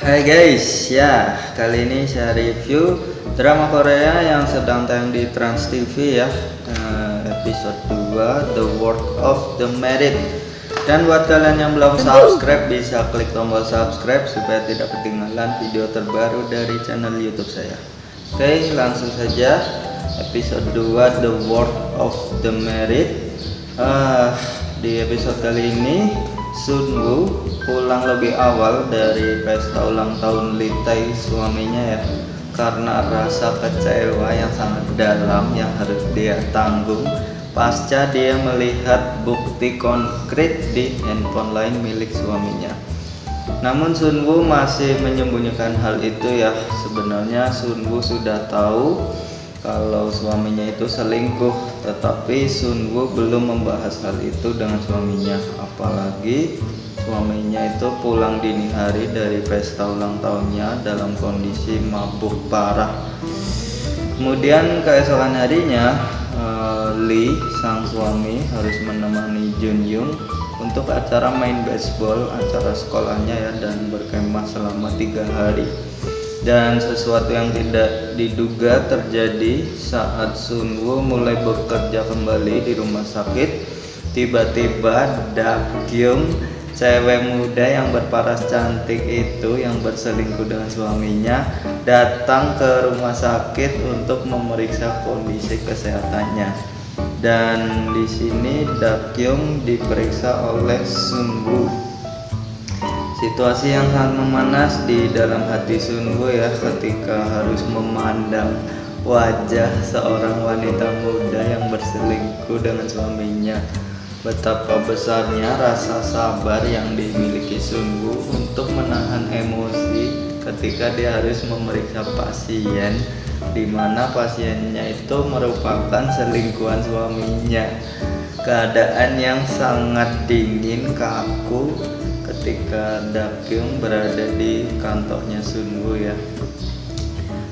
Hai guys, ya kali ini saya review drama Korea yang sedang tayang di Trans TV ya, episode 2 The World of the Married. Dan buat kalian yang belum subscribe bisa klik tombol subscribe supaya tidak ketinggalan video terbaru dari channel YouTube saya. Oke, langsung saja episode 2 The World of the Married. Di episode kali ini Sun Woo pulang lebih awal dari pesta ulang tahun Lee Tae suaminya ya, karena rasa kecewa yang sangat dalam yang harus dia tanggung pasca dia melihat bukti konkret di handphone lain milik suaminya. Namun Sun Woo masih menyembunyikan hal itu ya. Sebenarnya Sun Woo sudah tahu kalau suaminya itu selingkuh, tetapi Sun Woo belum membahas hal itu dengan suaminya, apalagi suaminya itu pulang dini hari dari pesta ulang tahunnya dalam kondisi mabuk parah. Kemudian keesokan harinya Lee sang suami harus menemani Jun Young untuk acara main baseball, acara sekolahnya ya, dan berkemah selama 3 hari. Dan sesuatu yang tidak diduga terjadi saat Sun Woo mulai bekerja kembali di rumah sakit. Tiba-tiba Da Kyung, cewek muda yang berparas cantik itu yang berselingkuh dengan suaminya, datang ke rumah sakit untuk memeriksa kondisi kesehatannya. Dan di sini Da Kyung diperiksa oleh Sun Woo. Situasi yang sangat memanas di dalam hati Sun Woo ya, ketika harus memandang wajah seorang wanita muda yang berselingkuh dengan suaminya. Betapa besarnya rasa sabar yang dimiliki Sun Woo untuk menahan emosi ketika dia harus memeriksa pasien, di mana pasiennya itu merupakan selingkuhan suaminya. Keadaan yang sangat dingin kaku ketika Da Kyung berada di kantornya Sun Woo ya.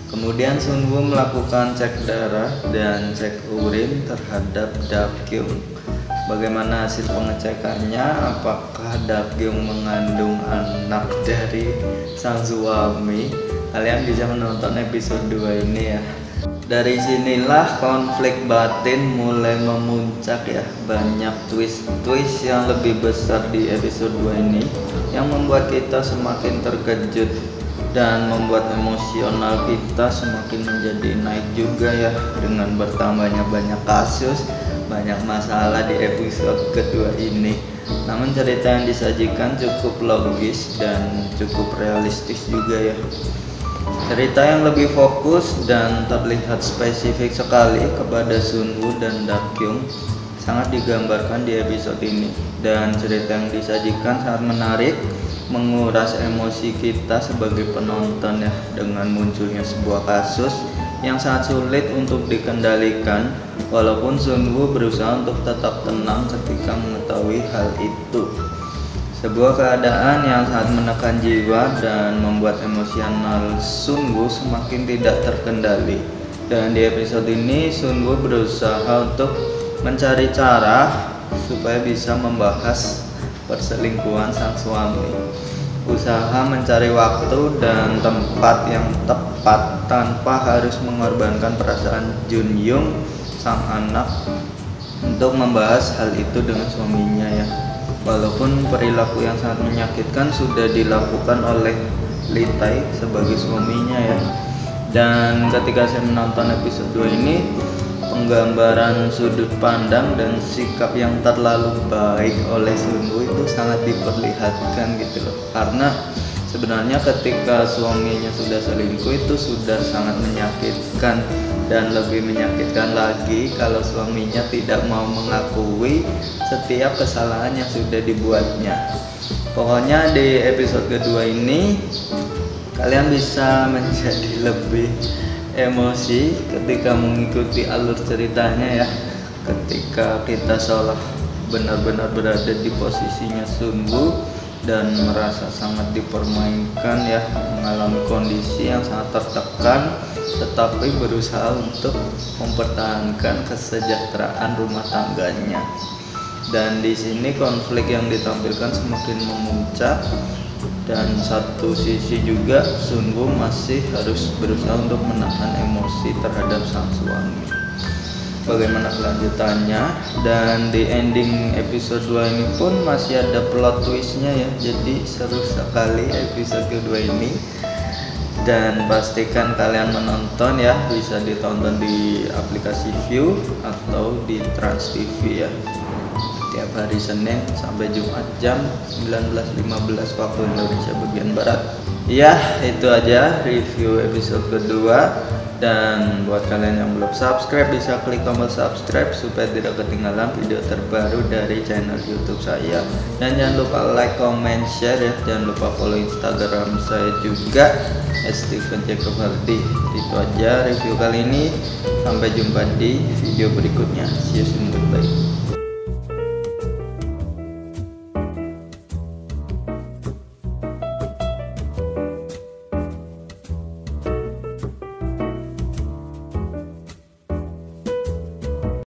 Kemudian Sun Woo melakukan cek darah dan cek urin terhadap Da Kyung. Bagaimana hasil pengecekannya? Apakah Da Kyung mengandung anak dari sang suami? Kalian bisa menonton episode 2 ini ya. Dari sinilah konflik batin mulai memuncak ya. Banyak twist-twist yang lebih besar di episode 2 ini yang membuat kita semakin terkejut dan membuat emosional kita semakin menjadi naik juga ya, dengan bertambahnya banyak kasus, banyak masalah di episode kedua ini. Namun cerita yang disajikan cukup logis dan cukup realistis juga ya. Cerita yang lebih fokus dan terlihat spesifik sekali kepada Sun Woo dan Da Kyung sangat digambarkan di episode ini. Dan cerita yang disajikan sangat menarik, menguras emosi kita sebagai penonton ya, dengan munculnya sebuah kasus yang sangat sulit untuk dikendalikan, walaupun Sun Woo berusaha untuk tetap tenang ketika mengetahui hal itu. Sebuah keadaan yang sangat menekan jiwa dan membuat emosional Sun Woo semakin tidak terkendali. Dan di episode ini Sun Woo berusaha untuk mencari cara supaya bisa membahas perselingkuhan sang suami. Usaha mencari waktu dan tempat yang tepat tanpa harus mengorbankan perasaan Jun Young sang anak untuk membahas hal itu dengan suaminya ya. Walaupun perilaku yang sangat menyakitkan sudah dilakukan oleh Lee Tae sebagai suaminya ya. Dan ketika saya menonton episode 2 ini, penggambaran sudut pandang dan sikap yang terlalu baik oleh Sun Woo itu sangat diperlihatkan gitu loh. Karena sebenarnya ketika suaminya sudah selingkuh itu sudah sangat menyakitkan, dan lebih menyakitkan lagi kalau suaminya tidak mau mengakui setiap kesalahan yang sudah dibuatnya. Pokoknya di episode kedua ini kalian bisa menjadi lebih emosi ketika mengikuti alur ceritanya ya, ketika kita seolah benar-benar berada di posisinya Sun Woo dan merasa sangat dipermainkan ya, mengalami kondisi yang sangat tertekan tetapi berusaha untuk mempertahankan kesejahteraan rumah tangganya. Dan di sini konflik yang ditampilkan semakin memuncak dan satu sisi juga Sunwoo masih harus berusaha untuk menahan emosi terhadap sang suami. Bagaimana kelanjutannya, dan di ending episode 2 ini pun masih ada plot twistnya ya, jadi seru sekali episode kedua ini. Dan pastikan kalian menonton ya, bisa ditonton di aplikasi View atau di Trans TV ya, tiap hari Senin sampai Jumat jam 19.15 waktu Indonesia bagian Barat. Ya, itu aja review episode kedua. Dan buat kalian yang belum subscribe, bisa klik tombol subscribe supaya tidak ketinggalan video terbaru dari channel YouTube saya. Dan jangan lupa like, comment, share ya. Jangan lupa follow Instagram saya juga @steven_jacob_hardy. Itu aja review kali ini. Sampai jumpa di video berikutnya. See you soon, goodbye.